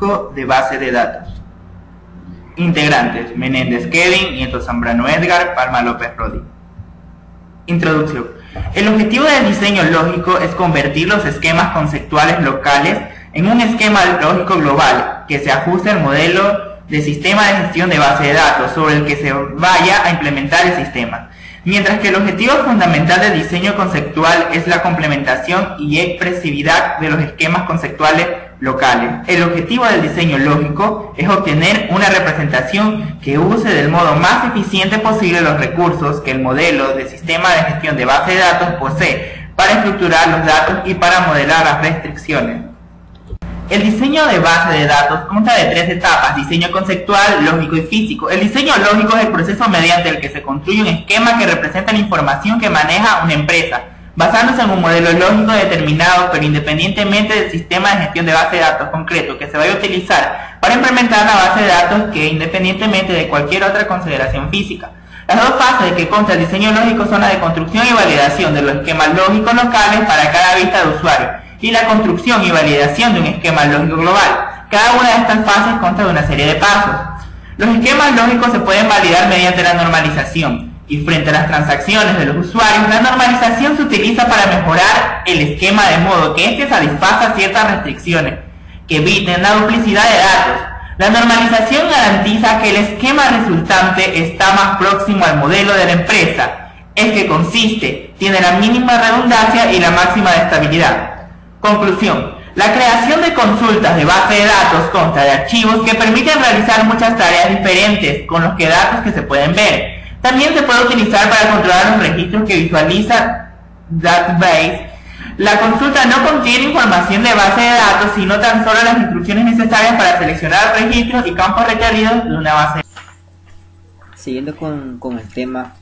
lógico de base de datos. Integrantes: Menéndez Kevin, Nieto Zambrano Edgar, Palma López Rodi. Introducción. El objetivo del diseño lógico es convertir los esquemas conceptuales locales en un esquema lógico global que se ajuste al modelo de sistema de gestión de base de datos sobre el que se vaya a implementar el sistema. Mientras que el objetivo fundamental del diseño conceptual es la complementación y expresividad de los esquemas conceptuales locales. El objetivo del diseño lógico es obtener una representación que use del modo más eficiente posible los recursos que el modelo de sistema de gestión de base de datos posee para estructurar los datos y para modelar las restricciones. El diseño de base de datos consta de tres etapas: diseño conceptual, lógico y físico. El diseño lógico es el proceso mediante el que se construye un esquema que representa la información que maneja una empresa, basándose en un modelo lógico determinado, pero independientemente del sistema de gestión de base de datos concreto que se vaya a utilizar para implementar la base de datos, que independientemente de cualquier otra consideración física. Las dos fases de que consta el diseño lógico son la de construcción y validación de los esquemas lógicos locales para cada vista de usuario, y la construcción y validación de un esquema lógico global. Cada una de estas fases consta de una serie de pasos. Los esquemas lógicos se pueden validar mediante la normalización, y frente a las transacciones de los usuarios, la normalización se utiliza para mejorar el esquema de modo que éste satisfaga ciertas restricciones que eviten la duplicidad de datos. La normalización garantiza que el esquema resultante está más próximo al modelo de la empresa, es que consiste, tiene la mínima redundancia y la máxima de estabilidad. Conclusión. La creación de consultas de base de datos consta de archivos que permiten realizar muchas tareas diferentes con los que datos que se pueden ver. También se puede utilizar para controlar los registros que visualiza Database. La consulta no contiene información de base de datos, sino tan solo las instrucciones necesarias para seleccionar registros y campos requeridos de una base. Siguiendo con el tema,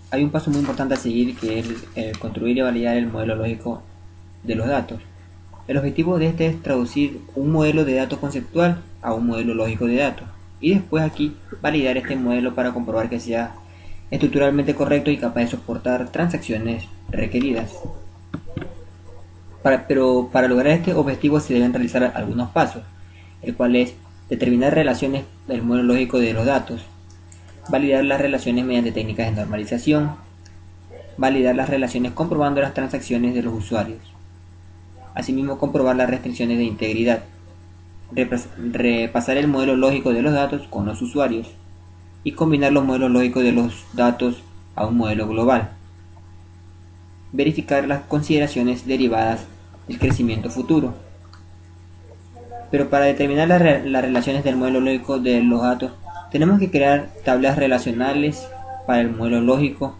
hay un paso muy importante a seguir, que es el construir y validar el modelo lógico de los datos. El objetivo de este es traducir un modelo de datos conceptual a un modelo lógico de datos, y después aquí validar este modelo para comprobar que sea estructuralmente correcto y capaz de soportar transacciones requeridas. Pero para lograr este objetivo se deben realizar algunos pasos, el cual es determinar relaciones del modelo lógico de los datos, validar las relaciones mediante técnicas de normalización, validar las relaciones comprobando las transacciones de los usuarios, asimismo comprobar las restricciones de integridad, repasar el modelo lógico de los datos con los usuarios y combinar los modelos lógicos de los datos a un modelo global, verificar las consideraciones derivadas del crecimiento futuro. Pero para determinar las relaciones del modelo lógico de los datos, tenemos que crear tablas relacionales para el modelo lógico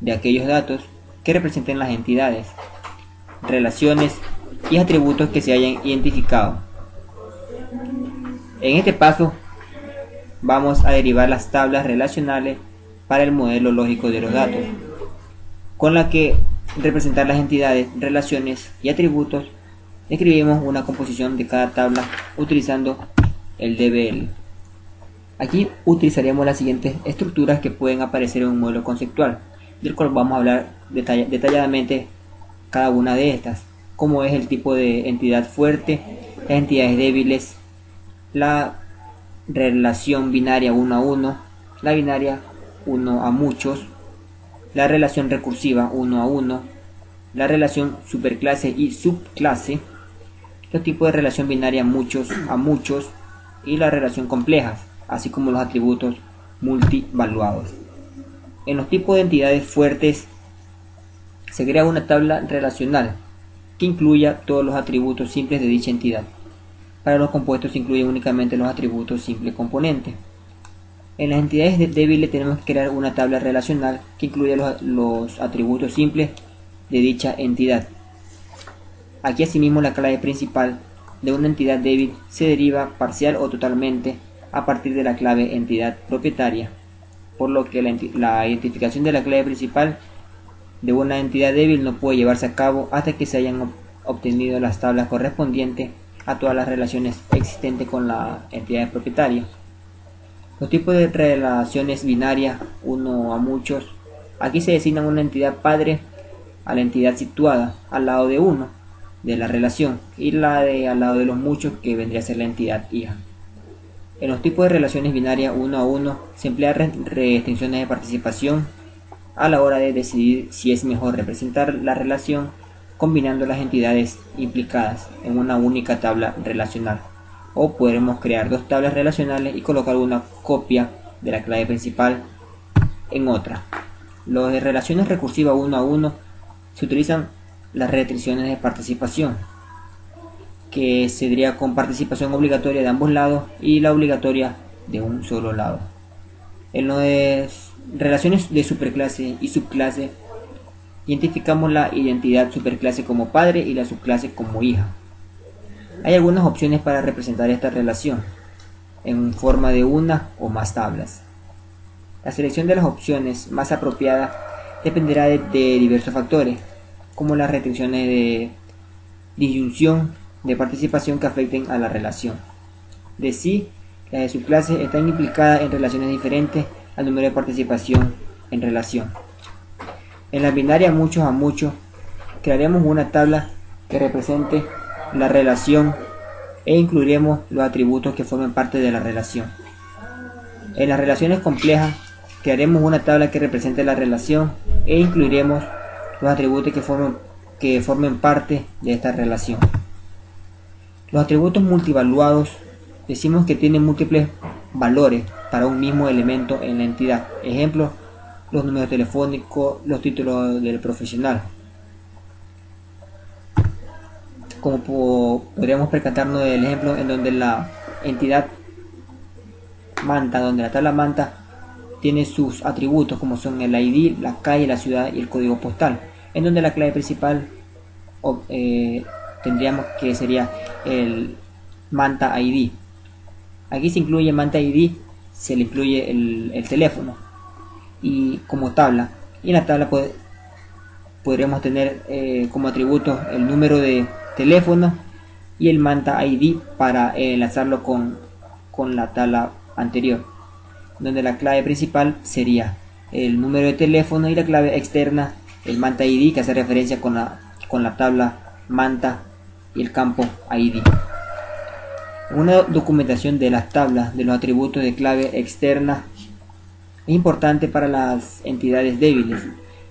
de aquellos datos que representen las entidades, relaciones y atributos que se hayan identificado. En este paso vamos a derivar las tablas relacionales para el modelo lógico de los datos, con la que representar las entidades, relaciones y atributos. Escribimos una composición de cada tabla utilizando el DBL. Aquí utilizaremos las siguientes estructuras que pueden aparecer en un modelo conceptual, del cual vamos a hablar detalladamente cada una de estas, como es el tipo de entidad fuerte, las entidades débiles, la relación binaria 1 a 1, la binaria 1 a muchos, la relación recursiva 1 a 1, la relación superclase y subclase, los tipos de relación binaria muchos a muchos y la relación complejas, así como los atributos multivaluados. En los tipos de entidades fuertes se crea una tabla relacional que incluya todos los atributos simples de dicha entidad. Para los compuestos se incluyen únicamente los atributos simple componente. En las entidades débiles tenemos que crear una tabla relacional que incluya los atributos simples de dicha entidad. Aquí asimismo la clave principal de una entidad débil se deriva parcial o totalmente a partir de la clave entidad propietaria, por lo que la identificación de la clave principal de una entidad débil no puede llevarse a cabo hasta que se hayan obtenido las tablas correspondientes a todas las relaciones existentes con la entidad propietaria. Los tipos de relaciones binarias 1 a muchos, aquí se designa una entidad padre a la entidad situada al lado de 1, de la relación y la de al lado de los muchos, que vendría a ser la entidad hija. En los tipos de relaciones binarias 1 a 1 se emplean restricciones de participación a la hora de decidir si es mejor representar la relación combinando las entidades implicadas en una única tabla relacional, o podremos crear dos tablas relacionales y colocar una copia de la clave principal en otra. Los de relaciones recursivas 1 a 1 se utilizan las restricciones de participación, que sería con participación obligatoria de ambos lados y la obligatoria de un solo lado. En lo de relaciones de superclase y subclase, identificamos la identidad superclase como padre y la subclase como hija. Hay algunas opciones para representar esta relación en forma de una o más tablas. La selección de las opciones más apropiadas dependerá de diversos factores, como las restricciones de disyunción de participación que afecten a la relación. De sí, las de subclase están implicadas en relaciones diferentes al número de participación en relación. En la binaria muchos a muchos, crearemos una tabla que represente la relación e incluiremos los atributos que formen parte de la relación. En las relaciones complejas, crearemos una tabla que represente la relación e incluiremos los atributos que formen parte de esta relación. Los atributos multivaluados decimos que tienen múltiples valores para un mismo elemento en la entidad. Ejemplo, los números telefónicos, los títulos del profesional. Como podríamos percatarnos del ejemplo en donde la entidad manta, donde la tabla manta tiene sus atributos como son el ID, la calle, la ciudad y el código postal, en donde la clave principal tendríamos que sería el Manta ID. Aquí se incluye Manta ID, se le incluye el teléfono y como tabla, y en la tabla podríamos tener como atributos el número de teléfono y el Manta ID para enlazarlo con la tabla anterior, donde la clave principal sería el número de teléfono y la clave externa el Manta ID, que hace referencia con la tabla Manta y el campo ID. Una documentación de las tablas de los atributos de clave externa es importante para las entidades débiles,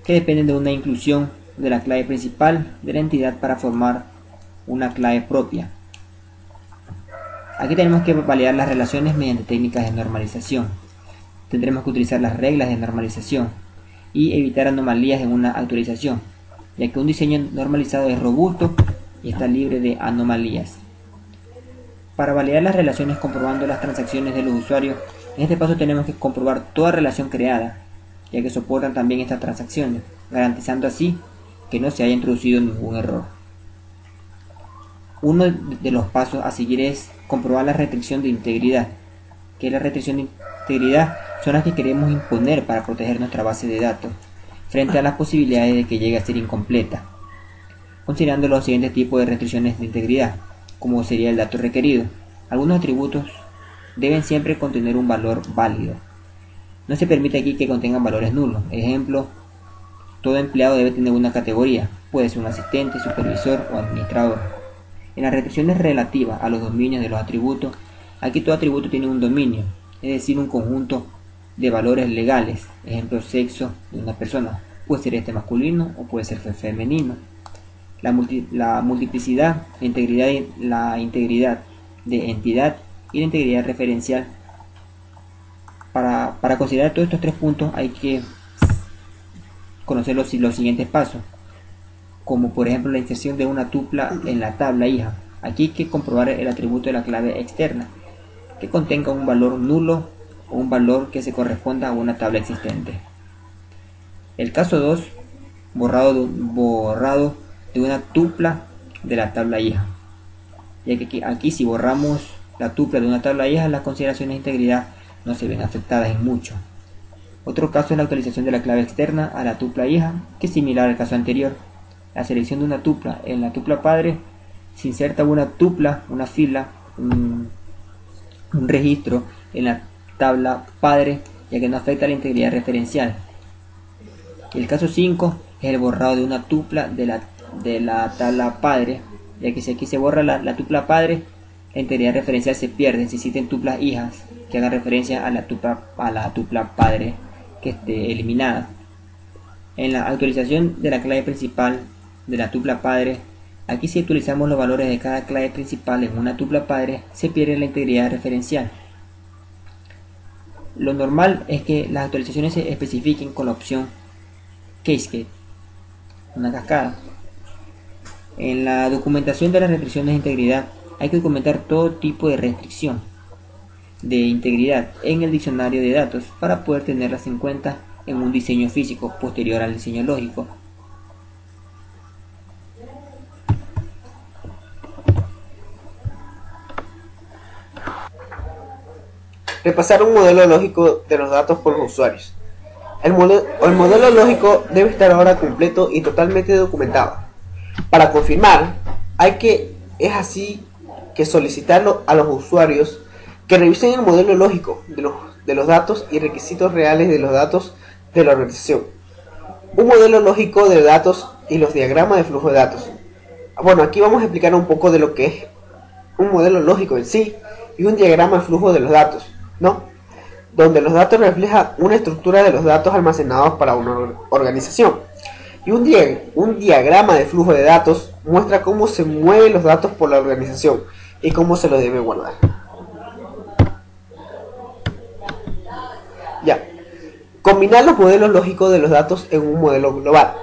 que dependen de una inclusión de la clave principal de la entidad para formar una clave propia. Aquí tenemos que validar las relaciones mediante técnicas de normalización. Tendremos que utilizar las reglas de normalización y evitar anomalías en una actualización, ya que un diseño normalizado es robusto y está libre de anomalías. Para validar las relaciones comprobando las transacciones de los usuarios, en este paso tenemos que comprobar toda relación creada, ya que soportan también estas transacciones, garantizando así que no se haya introducido ningún error. Uno de los pasos a seguir es comprobar la restricción de integridad, que la restricción de integridad son las que queremos imponer para proteger nuestra base de datos frente a las posibilidades de que llegue a ser incompleta, considerando los siguientes tipos de restricciones de integridad, como sería el dato requerido. Algunos atributos deben siempre contener un valor válido. No se permite aquí que contengan valores nulos. Ejemplo, todo empleado debe tener una categoría, puede ser un asistente, supervisor o administrador. En las restricciones relativas a los dominios de los atributos, aquí todo atributo tiene un dominio, es decir, un conjunto de valores legales. Ejemplo, sexo de una persona, puede ser este masculino o puede ser femenino. La multiplicidad, la integridad de entidad y la integridad referencial. Para considerar todos estos tres puntos hay que conocer los siguientes pasos, como por ejemplo la inserción de una tupla en la tabla hija. Aquí hay que comprobar el atributo de la clave externa, que contenga un valor nulo o un valor que se corresponda a una tabla existente. El caso 2, borrado de una tupla de la tabla hija, ya que aquí si borramos la tupla de una tabla hija, las consideraciones de integridad no se ven afectadas en mucho. Otro caso es la actualización de la clave externa a la tupla hija, que es similar al caso anterior. La selección de una tupla en la tupla padre, se inserta una tupla, una fila, un registro en la tabla padre, ya que no afecta la integridad referencial. El caso 5 es el borrado de una tupla de la de la tabla padre, ya que si aquí se borra la tupla padre, la integridad referencial se pierde. Si existen tuplas hijas que hagan referencia a la tupla padre que esté eliminada. En la actualización de la clave principal de la tupla padre, aquí si actualizamos los valores de cada clave principal en una tupla padre, se pierde la integridad referencial. Lo normal es que las actualizaciones se especifiquen con la opción Cascade, una cascada. En la documentación de las restricciones de integridad hay que documentar todo tipo de restricción de integridad en el diccionario de datos para poder tenerlas en cuenta en un diseño físico posterior al diseño lógico. Repasar un modelo lógico de los datos por los usuarios. El modelo lógico debe estar ahora completo y totalmente documentado. Para confirmar, es así que solicitarlo a los usuarios que revisen el modelo lógico de los datos y requisitos reales de los datos de la organización. Un modelo lógico de datos y los diagramas de flujo de datos. Bueno, aquí vamos a explicar un poco de lo que es un modelo lógico en sí y un diagrama de flujo de los datos, ¿no? Donde los datos reflejan una estructura de los datos almacenados para una organización. Y un diagrama de flujo de datos muestra cómo se mueven los datos por la organización y cómo se los debe guardar. Ya. Combinar los modelos lógicos de los datos en un modelo global.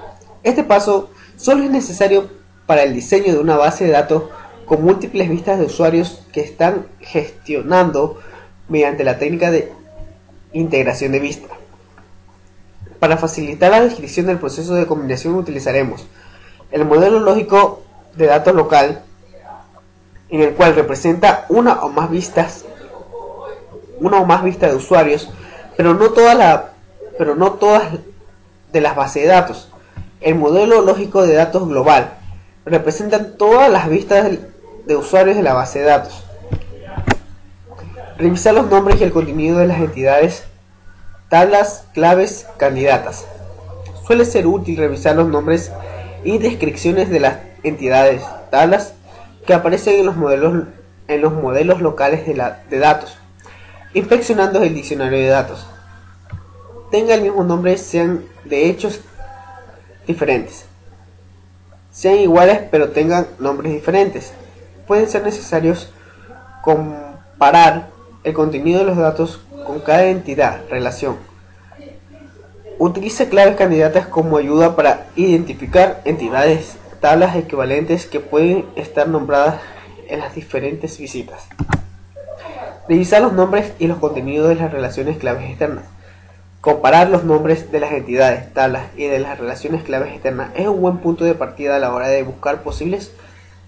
Este paso solo es necesario para el diseño de una base de datos con múltiples vistas de usuarios que están gestionando mediante la técnica de integración de vista. Para facilitar la descripción del proceso de combinación utilizaremos el modelo lógico de datos local, en el cual representa una o más vistas de usuarios, pero no todas de las bases de datos. El modelo lógico de datos global representa todas las vistas de usuarios de la base de datos. Revisar los nombres y el contenido de las entidades, tablas, claves, candidatas. Suele ser útil revisar los nombres y descripciones de las entidades, tablas que aparecen en los modelos locales de datos, inspeccionando el diccionario de datos. Tenga el mismo nombre, sean de hechos diferentes, sean iguales pero tengan nombres diferentes. Pueden ser necesarios comparar el contenido de los datos con cada entidad, relación. Utilice claves candidatas como ayuda para identificar entidades, tablas equivalentes que pueden estar nombradas en las diferentes visitas. Revisar los nombres y los contenidos de las relaciones claves externas. Comparar los nombres de las entidades, tablas y de las relaciones claves externas es un buen punto de partida a la hora de buscar posibles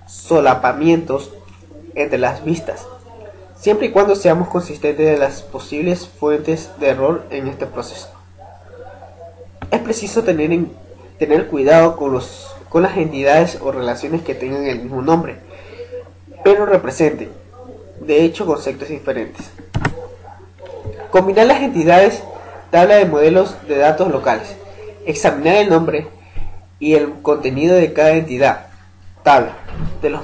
solapamientos entre las vistas, siempre y cuando seamos conscientes de las posibles fuentes de error en este proceso. Es preciso tener cuidado con las entidades o relaciones que tengan el mismo nombre, pero representen, de hecho, conceptos diferentes. Combinar las entidades, tabla de modelos de datos locales. Examinar el nombre y el contenido de cada entidad, tabla, de los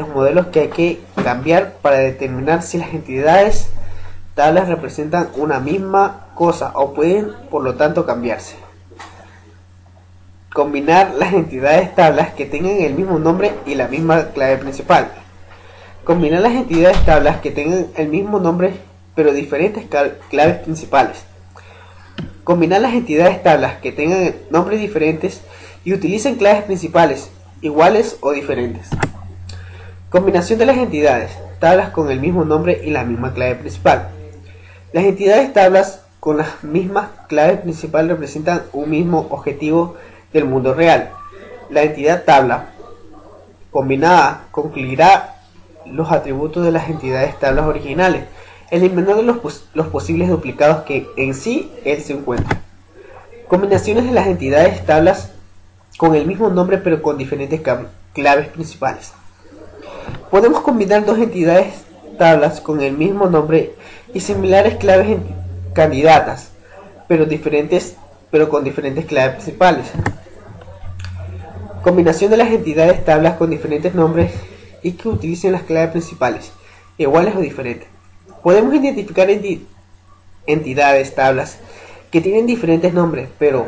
modelos que hay que cambiar para determinar si las entidades, tablas representan una misma cosa o pueden, por lo tanto, cambiarse. Combinar las entidades, tablas que tengan el mismo nombre y la misma clave principal. Combinar las entidades, tablas que tengan el mismo nombre pero diferentes claves principales. Combinar las entidades, tablas que tengan nombres diferentes y utilicen claves principales iguales o diferentes. Combinación de las entidades, tablas con el mismo nombre y la misma clave principal. Las entidades, tablas con las mismas claves principales representan un mismo objetivo del mundo real. La entidad tabla combinada concluirá los atributos de las entidades tablas originales, eliminando los posibles duplicados que en sí él se encuentra. Combinaciones de las entidades, tablas con el mismo nombre pero con diferentes claves principales. Podemos combinar dos entidades, tablas con el mismo nombre y similares claves candidatas, pero con diferentes claves principales. Combinación de las entidades tablas con diferentes nombres y que utilicen las claves principales, iguales o diferentes. Podemos identificar entidades tablas que tienen diferentes nombres, pero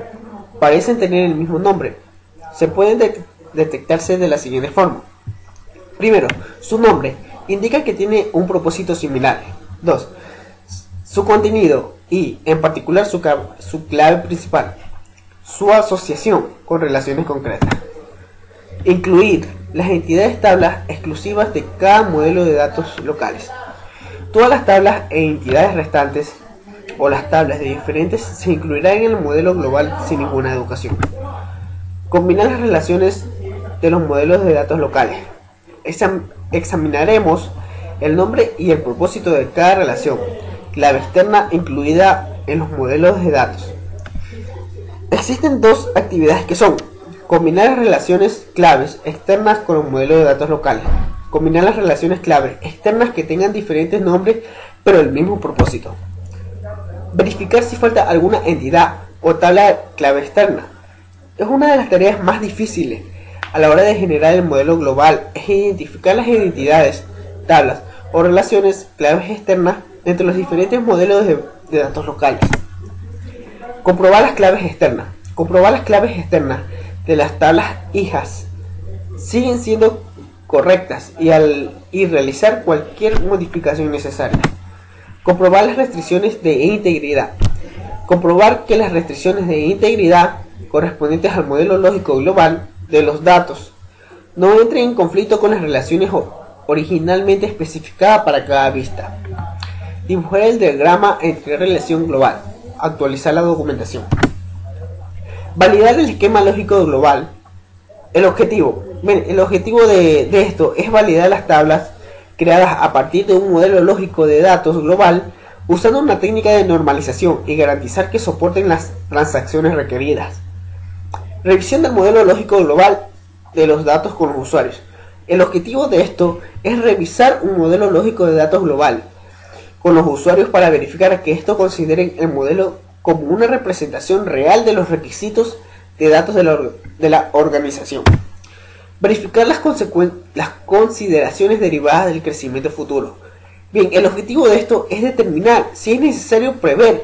parecen tener el mismo nombre. Se pueden detectarse de la siguiente forma. Primero, su nombre indica que tiene un propósito similar. 2. Su contenido y, en particular, su clave principal. Su asociación con relaciones concretas. Incluir las entidades tablas exclusivas de cada modelo de datos locales. Todas las tablas e entidades restantes o las tablas de diferentes se incluirán en el modelo global sin ninguna educación. Combinar las relaciones de los modelos de datos locales. Examinaremos el nombre y el propósito de cada relación, clave externa incluida en los modelos de datos. Existen dos actividades que son: combinar las relaciones claves externas con los modelos de datos locales. Combinar las relaciones claves externas que tengan diferentes nombres pero el mismo propósito. Verificar si falta alguna entidad o tabla clave externa. Es una de las tareas más difíciles a la hora de generar el modelo global, es identificar las identidades, tablas o relaciones claves externas entre los diferentes modelos de datos locales. Comprobar las claves externas. Comprobar las claves externas de las tablas hijas siguen siendo correctas y realizar cualquier modificación necesaria. Comprobar las restricciones de integridad. Comprobar que las restricciones de integridad correspondientes al modelo lógico global de los datos no entren en conflicto con las relaciones originalmente especificadas para cada vista. Dibujar el diagrama entre relación global. Actualizar la documentación. Validar el esquema lógico global. El objetivo de esto es validar las tablas creadas a partir de un modelo lógico de datos global usando una técnica de normalización y garantizar que soporten las transacciones requeridas. Revisión del modelo lógico global de los datos con los usuarios. El objetivo de esto es revisar un modelo lógico de datos global con los usuarios para verificar que estos consideren el modelo como una representación real de los requisitos de datos de la organización. Verificar las consideraciones derivadas del crecimiento futuro. Bien, el objetivo de esto es determinar si es necesario prever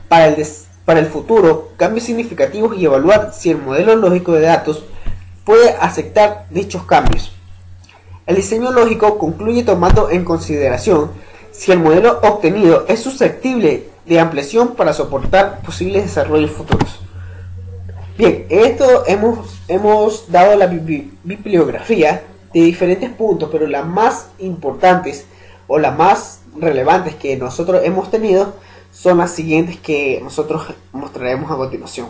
para el futuro cambios significativos y evaluar si el modelo lógico de datos puede aceptar dichos cambios. El diseño lógico concluye tomando en consideración si el modelo obtenido es susceptible de ampliación para soportar posibles desarrollos futuros. Bien, esto hemos dado la bibliografía de diferentes puntos, pero las más importantes o las más relevantes que nosotros hemos tenido son las siguientes que nosotros mostraremos a continuación.